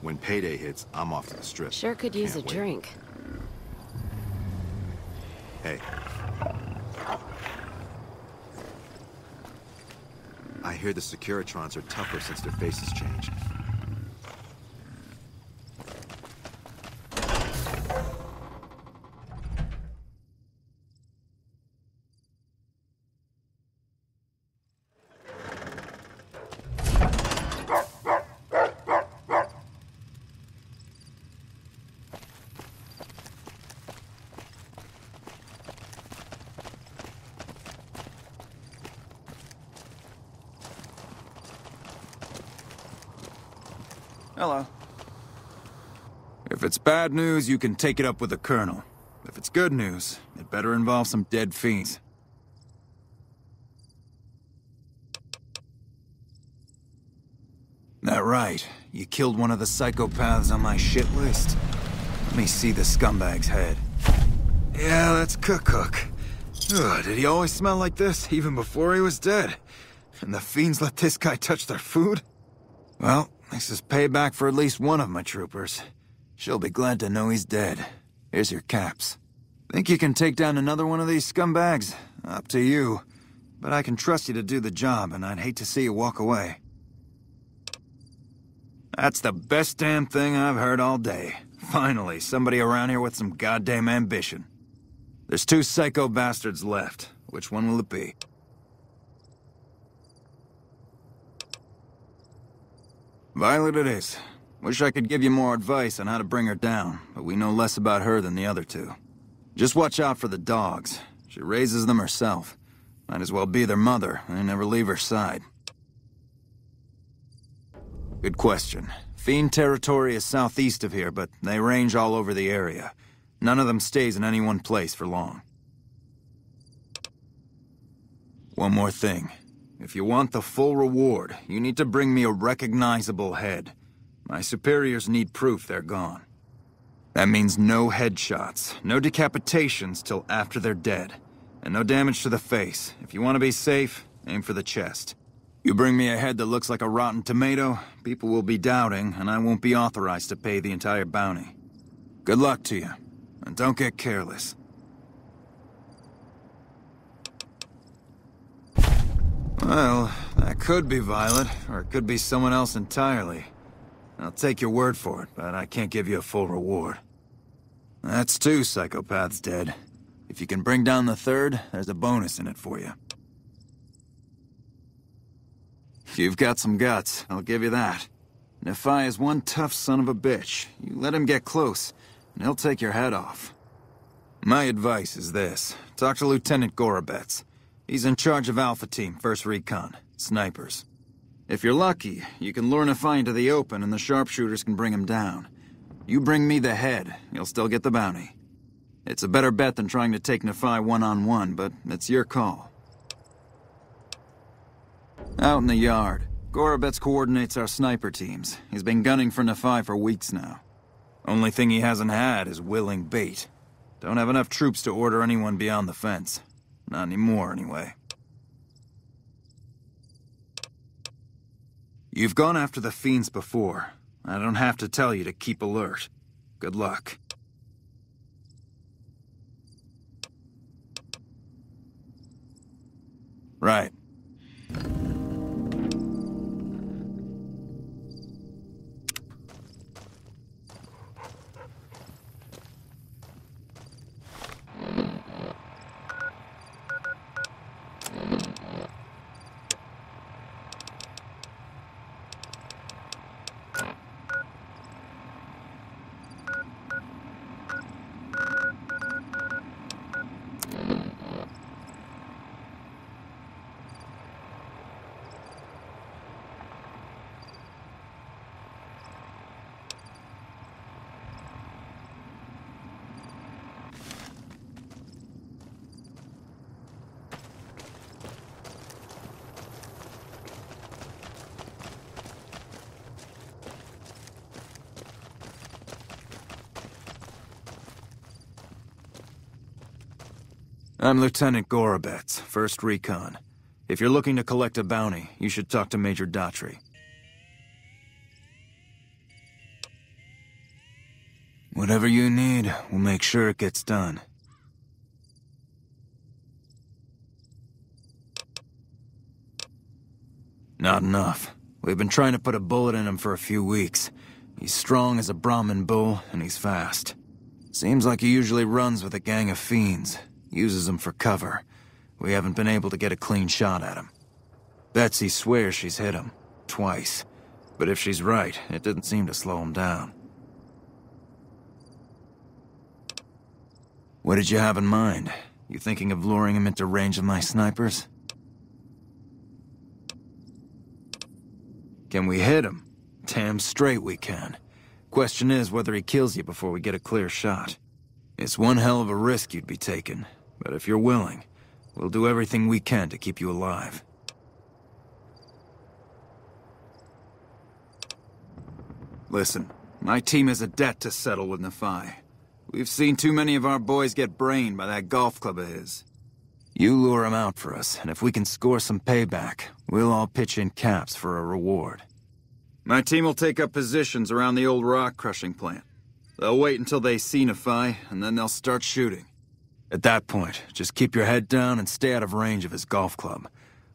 When payday hits, I'm off to the strip. Sure could use a drink. Hey. I hear the Securitrons are tougher since their faces changed. Hello. If it's bad news, you can take it up with the Colonel. If it's good news, it better involve some dead fiends. That right. You killed one of the psychopaths on my shit list. Let me see the scumbag's head. Yeah, that's Cook. Ugh, did he always smell like this, even before he was dead? And the fiends let this guy touch their food? Well, this is payback for at least one of my troopers. She'll be glad to know he's dead. Here's your caps. Think you can take down another one of these scumbags? Up to you. But I can trust you to do the job, and I'd hate to see you walk away. That's the best damn thing I've heard all day. Finally, somebody around here with some goddamn ambition. There's 2 psycho bastards left. Which one will it be? Violet it is. Wish I could give you more advice on how to bring her down, but we know less about her than the other 2. Just watch out for the dogs. She raises them herself. Might as well be their mother, and never leave her side. Good question. Fiend territory is southeast of here, but they range all over the area. None of them stays in any one place for long. One more thing. If you want the full reward, you need to bring me a recognizable head. My superiors need proof they're gone. That means no headshots, no decapitations till after they're dead, and no damage to the face. If you want to be safe, aim for the chest. You bring me a head that looks like a rotten tomato, people will be doubting, and I won't be authorized to pay the entire bounty. Good luck to you, and don't get careless. Well, that could be Violet, or it could be someone else entirely. I'll take your word for it, but I can't give you a full reward. That's 2 psychopaths dead. If you can bring down the 3rd, there's a bonus in it for you. You've got some guts, I'll give you that. Nephi is one tough son of a bitch. You let him get close, and he'll take your head off. My advice is this. Talk to Lieutenant Gorobets. He's in charge of Alpha Team, 1st Recon, snipers. If you're lucky, you can lure Nephi into the open and the sharpshooters can bring him down. You bring me the head, you'll still get the bounty. It's a better bet than trying to take Nephi one-on-one, but it's your call. Out in the yard, Gorobets coordinates our sniper teams. He's been gunning for Nephi for weeks now. Only thing he hasn't had is willing bait. Don't have enough troops to order anyone beyond the fence. Not anymore, anyway. You've gone after the fiends before. I don't have to tell you to keep alert. Good luck. Right. I'm Lieutenant Gorobets, 1st Recon. If you're looking to collect a bounty, you should talk to Major Daughtry. Whatever you need, we'll make sure it gets done. Not enough. We've been trying to put a bullet in him for a few weeks. He's strong as a Brahmin bull, and he's fast. Seems like he usually runs with a gang of fiends, uses them for cover. We haven't been able to get a clean shot at him. Betsy swears she's hit him, twice. But if she's right, it didn't seem to slow him down. What did you have in mind? You thinking of luring him into range of my snipers? Can we hit him? Damn straight we can. Question is whether he kills you before we get a clear shot. It's one hell of a risk you'd be taking, but if you're willing, we'll do everything we can to keep you alive. Listen, my team has a debt to settle with Nephi. We've seen too many of our boys get brained by that golf club of his. You lure him out for us, and if we can score some payback, we'll all pitch in caps for a reward. My team will take up positions around the old rock-crushing plant. They'll wait until they see Nephi, and then they'll start shooting. At that point, just keep your head down and stay out of range of his golf club.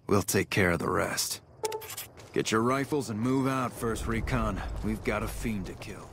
We'll take care of the rest. Get your rifles and move out, First Recon. We've got a fiend to kill.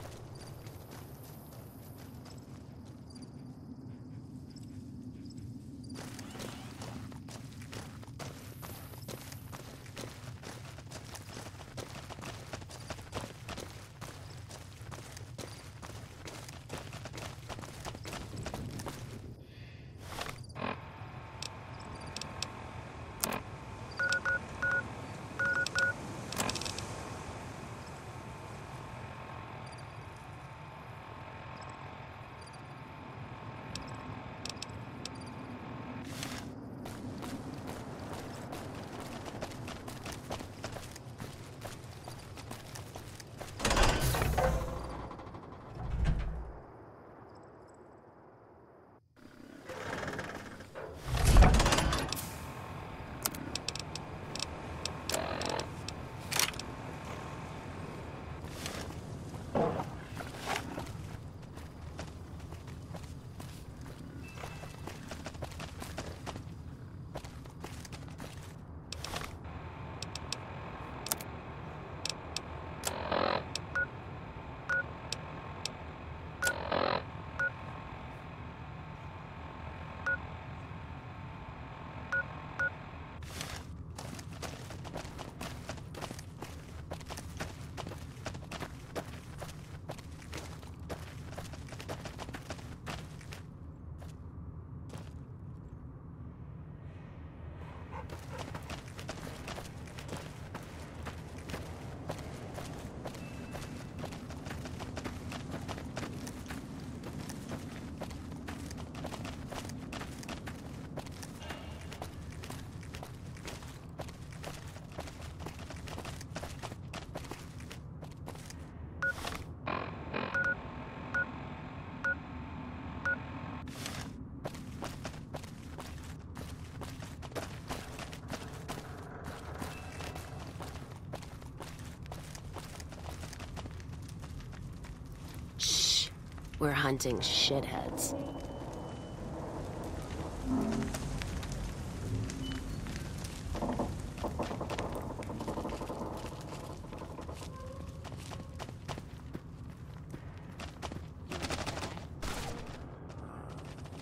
We're hunting shitheads.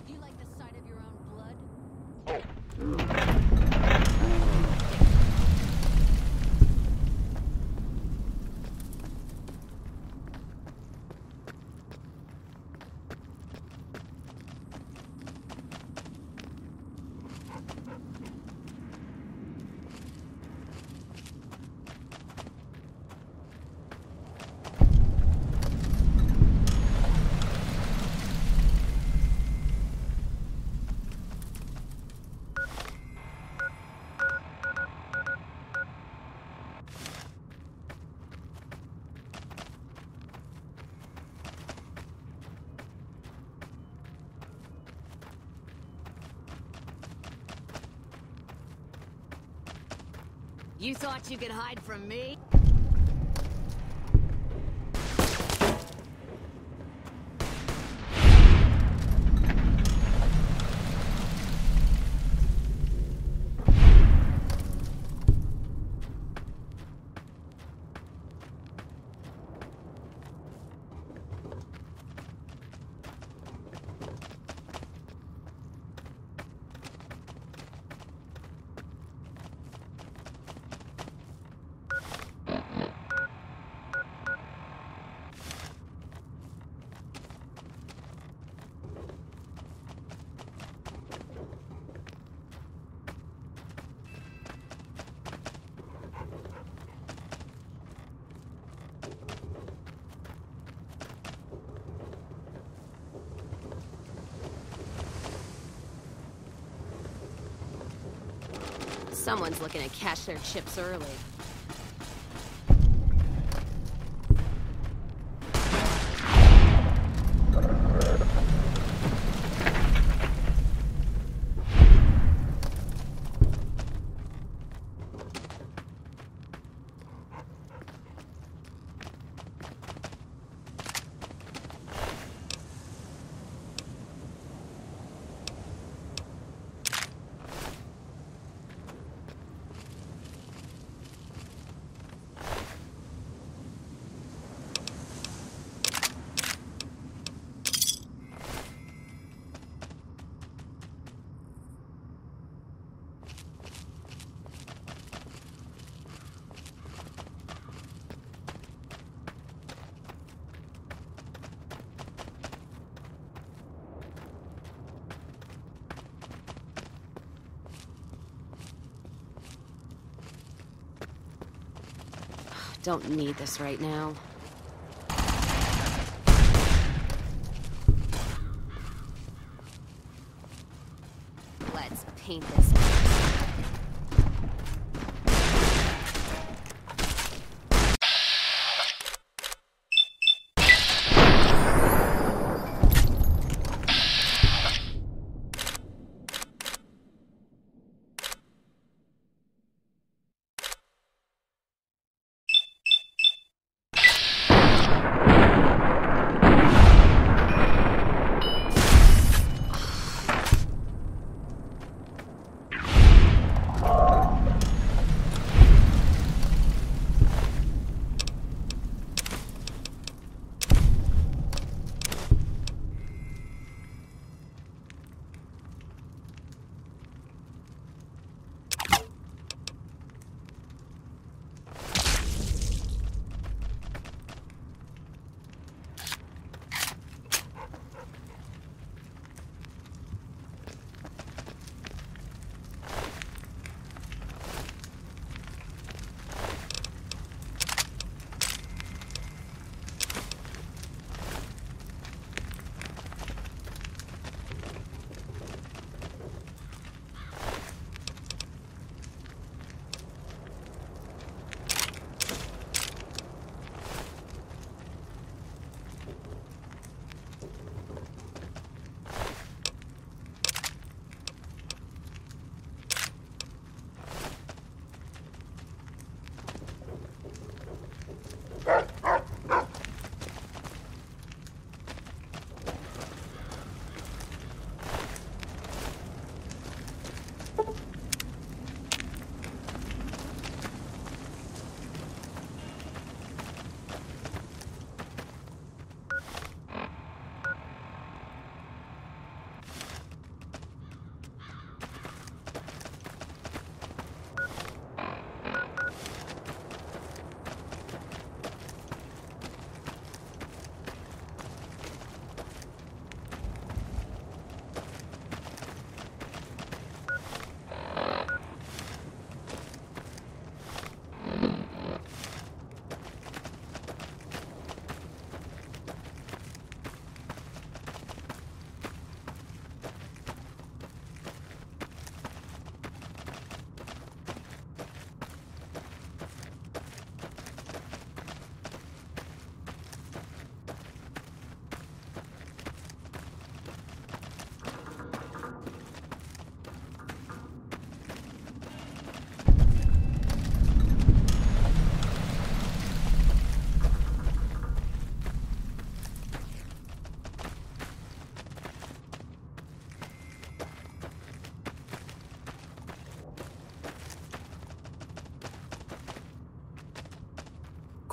You like the sight of your own blood? You thought you could hide from me? Someone's looking to cash their chips early. Don't need this right now. Let's paint this.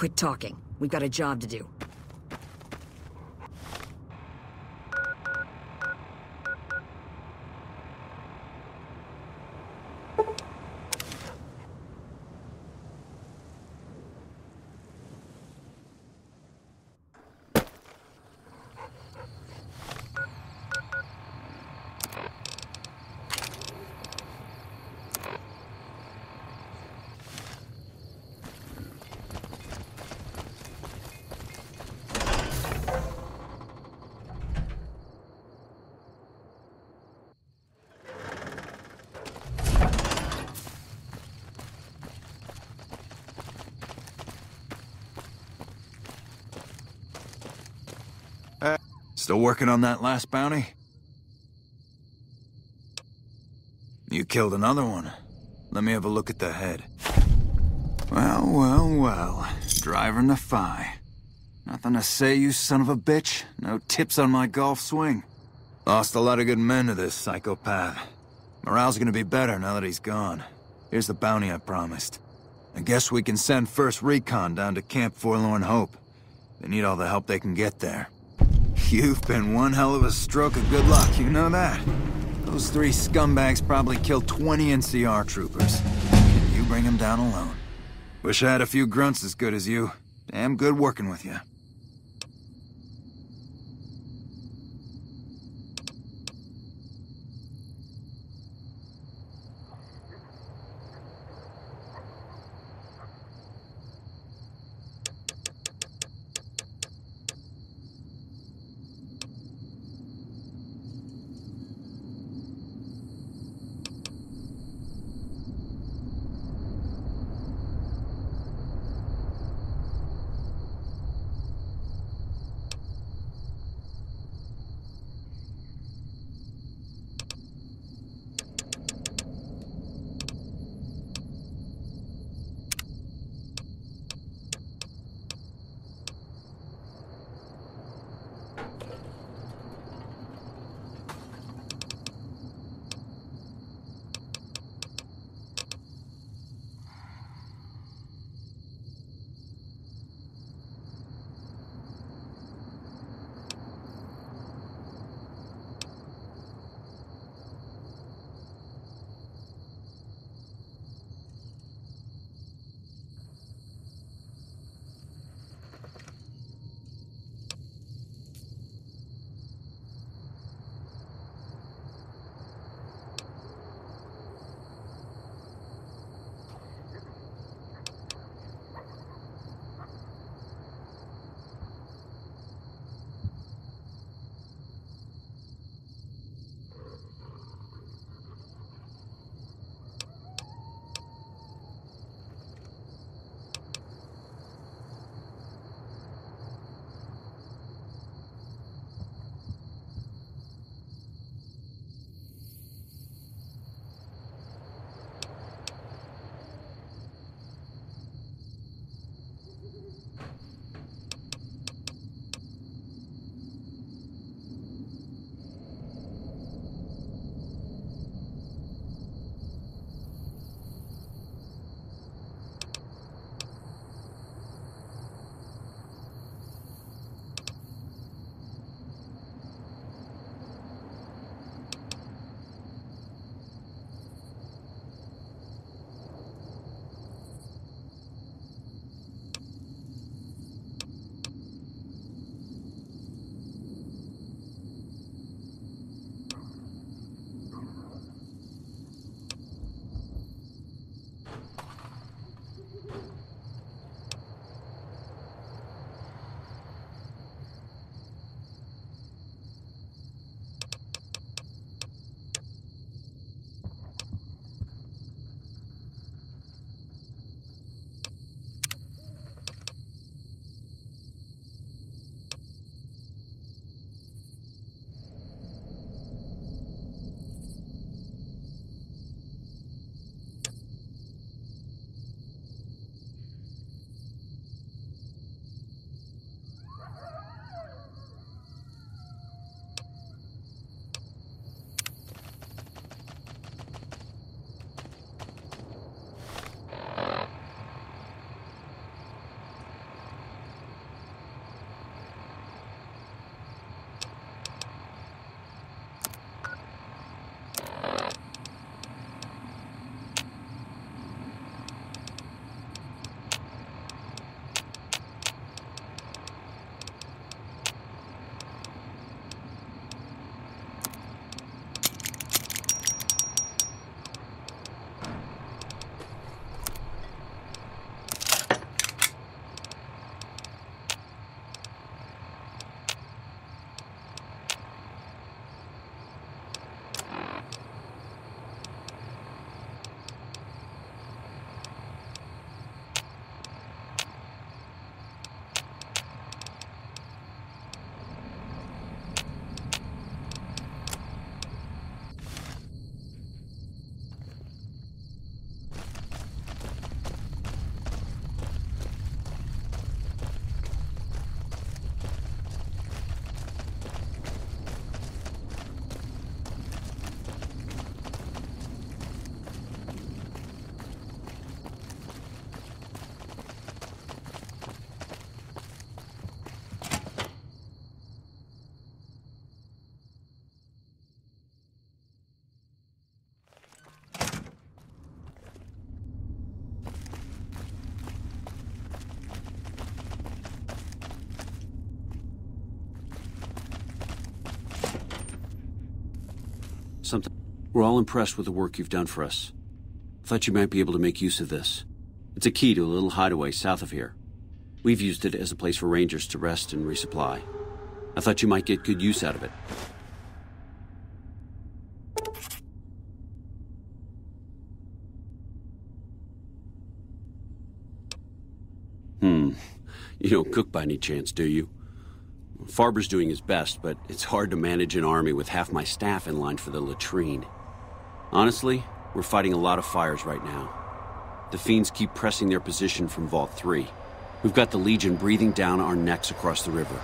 Quit talking. We've got a job to do. Still working on that last bounty? You killed another one. Let me have a look at the head. Well, well, well. Driver Nephi. Nothing to say, you son of a bitch? No tips on my golf swing? Lost a lot of good men to this psychopath. Morale's gonna be better now that he's gone. Here's the bounty I promised. I guess we can send first recon down to Camp Forlorn Hope. They need all the help they can get there. You've been one hell of a stroke of good luck, you know that? Those 3 scumbags probably killed 20 NCR troopers. And you bring them down alone. Wish I had a few grunts as good as you. Damn good working with you. We're all impressed with the work you've done for us. Thought you might be able to make use of this. It's a key to a little hideaway south of here. We've used it as a place for rangers to rest and resupply. I thought you might get good use out of it. You don't cook by any chance, do you? Farber's doing his best, but it's hard to manage an army with half my staff in line for the latrine. Honestly, we're fighting a lot of fires right now. The fiends keep pressing their position from Vault 3. We've got the Legion breathing down our necks across the river.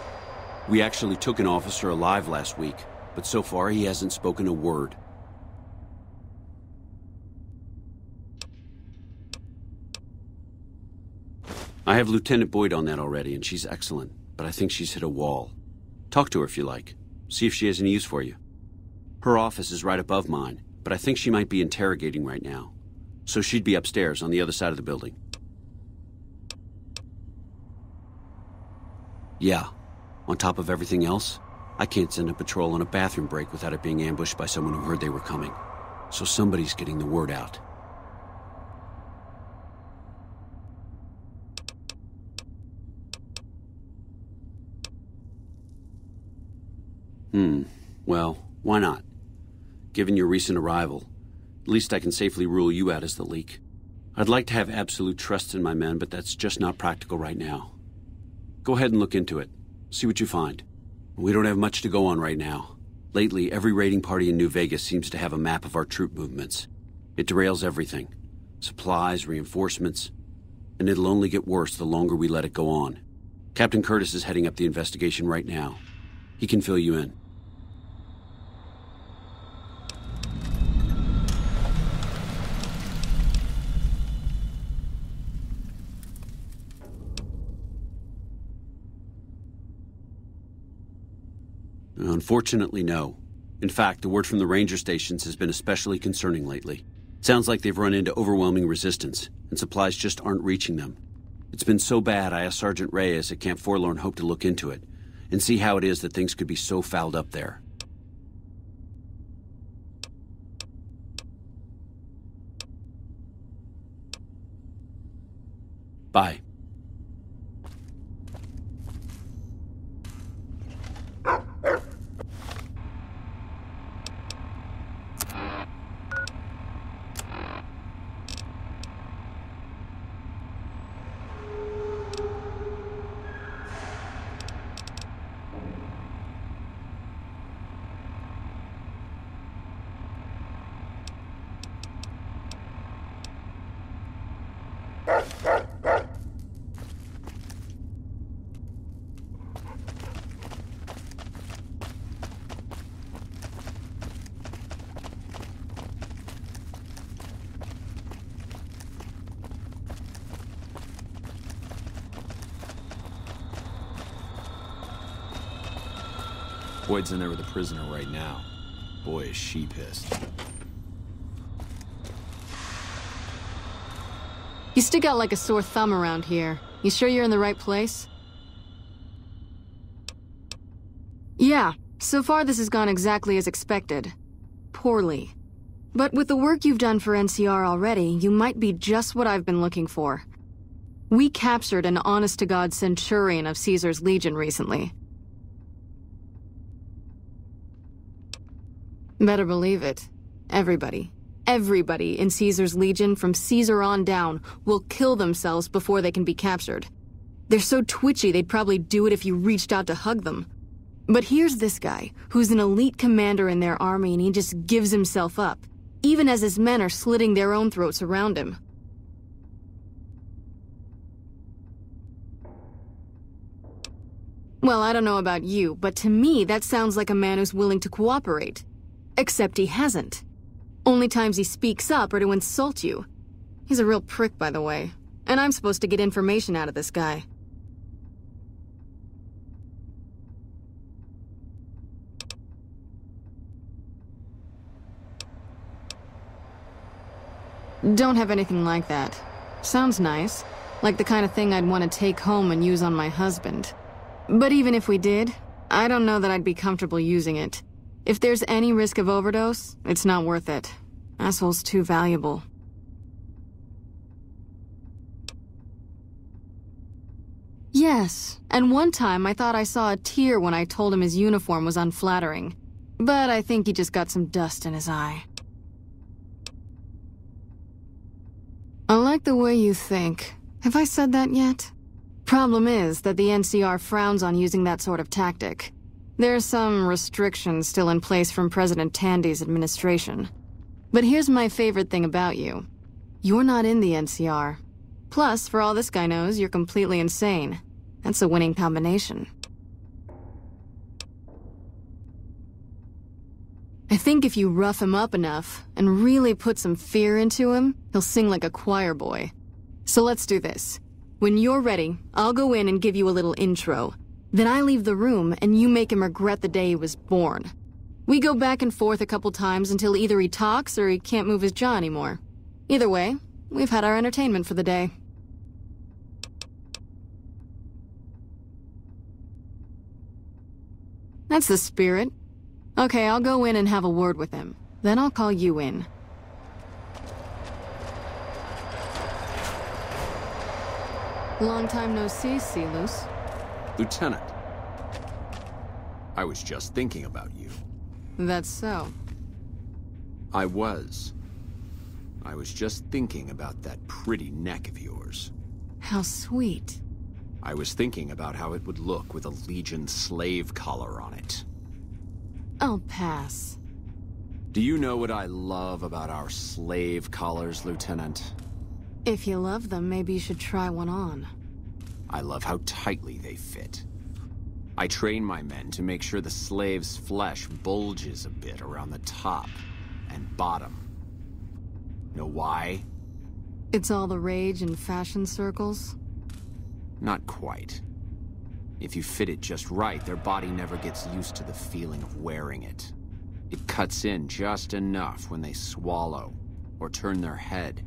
We actually took an officer alive last week, but so far he hasn't spoken a word. I have Lieutenant Boyd on that already, and she's excellent, but I think she's hit a wall. Talk to her if you like. See if she has any use for you. Her office is right above mine, but I think she might be interrogating right now. So she'd be upstairs on the other side of the building. Yeah. On top of everything else, I can't send a patrol on a bathroom break without it being ambushed by someone who heard they were coming. So somebody's getting the word out. Well, why not? Given your recent arrival, at least I can safely rule you out as the leak. I'd like to have absolute trust in my men, but that's just not practical right now. Go ahead and look into it. See what you find. We don't have much to go on right now. Lately, every raiding party in New-Vegas seems to have a map of our troop movements. It derails everything. Supplies, reinforcements. And it'll only get worse the longer we let it go on. Captain Curtis is heading up the investigation right now. He can fill you in. Unfortunately, no. In fact, the word from the ranger stations has been especially concerning lately. Sounds like they've run into overwhelming resistance, and supplies just aren't reaching them. It's been so bad, I asked Sergeant Reyes at Camp Forlorn Hope to look into it, and see how it is that things could be so fouled up there. Bye. Boyd's in there with a prisoner right now. Boy, is she pissed. You stick out like a sore thumb around here. You sure you're in the right place? Yeah, so far this has gone exactly as expected. Poorly. But with the work you've done for NCR already, you might be just what I've been looking for. We captured an honest-to-God centurion of Caesar's Legion recently. Better believe it. Everybody in Caesar's Legion from Caesar on down will kill themselves before they can be captured. They're so twitchy they'd probably do it if you reached out to hug them. But here's this guy, who's an elite commander in their army, and he just gives himself up, even as his men are slitting their own throats around him. Well, I don't know about you, but to me that sounds like a man who's willing to cooperate. Except he hasn't. Only times he speaks up are to insult you. He's a real prick, by the way. And I'm supposed to get information out of this guy. Don't have anything like that. Sounds nice. Like the kind of thing I'd want to take home and use on my husband. But even if we did, I don't know that I'd be comfortable using it. If there's any risk of overdose, it's not worth it. Asshole's too valuable. Yes, and one time I thought I saw a tear when I told him his uniform was unflattering. But I think he just got some dust in his eye. I like the way you think. Have I said that yet? Problem is that the NCR frowns on using that sort of tactic. There are some restrictions still in place from President Tandy's administration. But here's my favorite thing about you. You're not in the NCR. Plus, for all this guy knows, you're completely insane. That's a winning combination. I think if you rough him up enough and really put some fear into him, he'll sing like a choir boy. So let's do this. When you're ready, I'll go in and give you a little intro. Then I leave the room and you make him regret the day he was born. We go back and forth a couple times until either he talks or he can't move his jaw anymore. Either way, we've had our entertainment for the day. That's the spirit. Okay, I'll go in and have a word with him. Then I'll call you in. Long time no see, Silus. Lieutenant. I was just thinking about you. That's so. I was just thinking about that pretty neck of yours. How sweet. I was thinking about how it would look with a Legion slave collar on it. I'll pass. Do you know what I love about our slave collars, Lieutenant? If you love them, maybe you should try one on. I love how tightly they fit. I train my men to make sure the slave's flesh bulges a bit around the top and bottom. Know why? It's all the rage in fashion circles? Not quite. If you fit it just right, their body never gets used to the feeling of wearing it. It cuts in just enough when they swallow or turn their head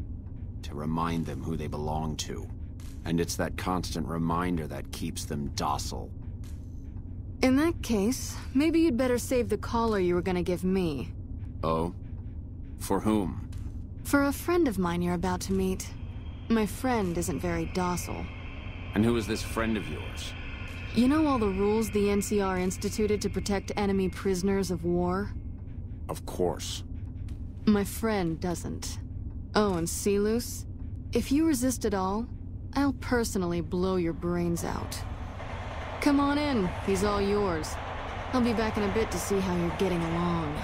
to remind them who they belong to. And it's that constant reminder that keeps them docile. In that case, maybe you'd better save the collar you were gonna give me. Oh? For whom? For a friend of mine you're about to meet. My friend isn't very docile. And who is this friend of yours? You know all the rules the NCR instituted to protect enemy prisoners of war? Of course. My friend doesn't. Oh, and Silus, if you resist at all, I'll personally blow your brains out. Come on in, he's all yours. I'll be back in a bit to see how you're getting along.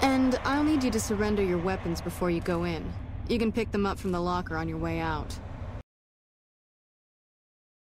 And I'll need you to surrender your weapons before you go in. You can pick them up from the locker on your way out.